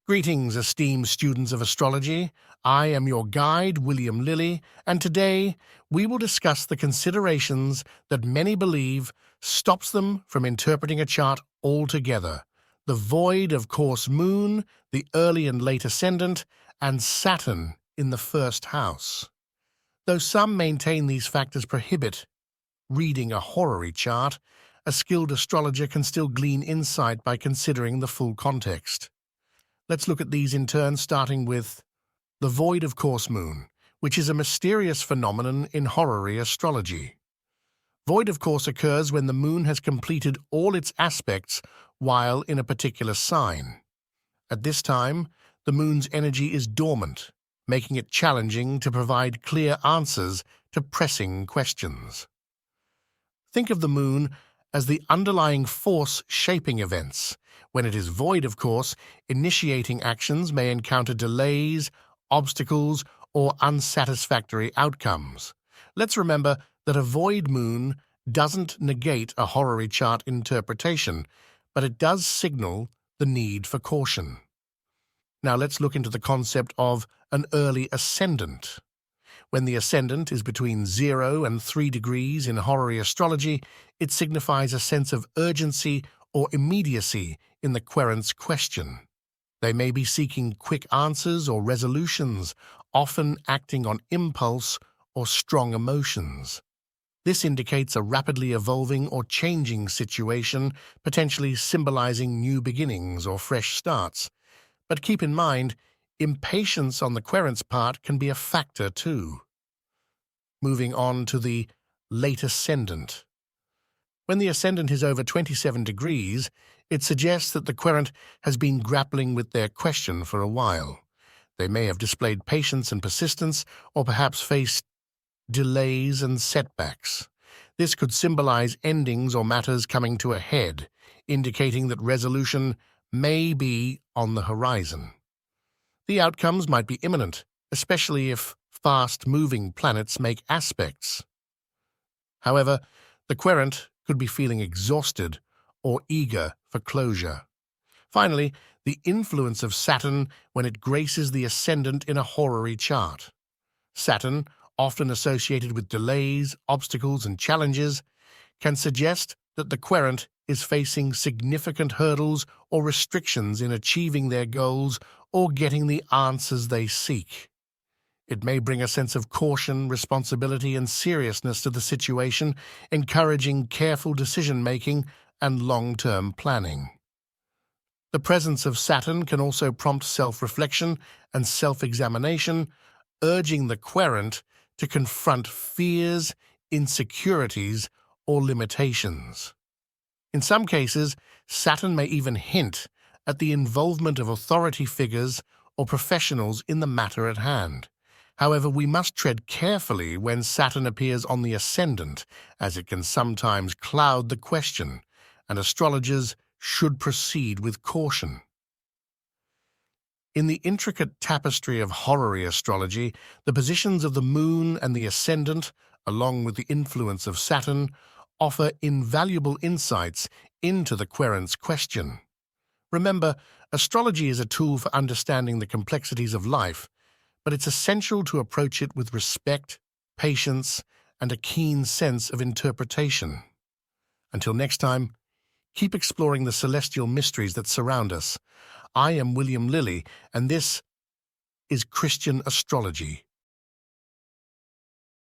Greetings, esteemed students of astrology. I am your guide, William Lilly, and today we will discuss the considerations that many believe stops them from interpreting a chart altogether: the void of course moon, the early and late ascendant, and Saturn in the first house. Though some maintain these factors prohibit reading a horary chart, a skilled astrologer can still glean insight by considering the full context. Let's look at these in turn, starting with the void of course moon, which is a mysterious phenomenon in horary astrology. Void of course occurs when the moon has completed all its aspects while in a particular sign. At this time, the moon's energy is dormant, making it challenging to provide clear answers to pressing questions. Think of the moon as the underlying force shaping events. When it is void of course, initiating actions may encounter delays, obstacles, or unsatisfactory outcomes. Let's remember that a void moon doesn't negate a horary chart interpretation, but it does signal the need for caution. Now let's look into the concept of an early ascendant. When the ascendant is between 0 and 3 degrees in horary astrology, it signifies a sense of urgency or immediacy in the querent's question. They may be seeking quick answers or resolutions, often acting on impulse or strong emotions. This indicates a rapidly evolving or changing situation, potentially symbolizing new beginnings or fresh starts. But keep in mind, impatience on the querent's part can be a factor too. Moving on to the late ascendant. When the ascendant is over 27 degrees, it suggests that the querent has been grappling with their question for a while. They may have displayed patience and persistence, or perhaps faced delays and setbacks. This could symbolize endings or matters coming to a head, indicating that resolution may be on the horizon. The outcomes might be imminent, especially if fast-moving planets make aspects. However, the querent could be feeling exhausted or eager for closure. Finally, the influence of Saturn when it graces the ascendant in a horary chart. Saturn, often associated with delays, obstacles, and challenges, can suggest that the querent is facing significant hurdles or restrictions in achieving their goals or getting the answers they seek. It may bring a sense of caution, responsibility, and seriousness to the situation, encouraging careful decision-making and long-term planning. The presence of Saturn can also prompt self-reflection and self-examination, urging the querent to confront fears, insecurities, or limitations. In some cases, Saturn may even hint at the involvement of authority figures or professionals in the matter at hand. However, we must tread carefully when Saturn appears on the ascendant, as it can sometimes cloud the question, and astrologers should proceed with caution. In the intricate tapestry of horary astrology, the positions of the moon and the ascendant, along with the influence of Saturn, offer invaluable insights into the querent's question. Remember, astrology is a tool for understanding the complexities of life, but it's essential to approach it with respect, patience, and a keen sense of interpretation. Until next time, keep exploring the celestial mysteries that surround us. I am William Lilly, and this is Christian Astrology.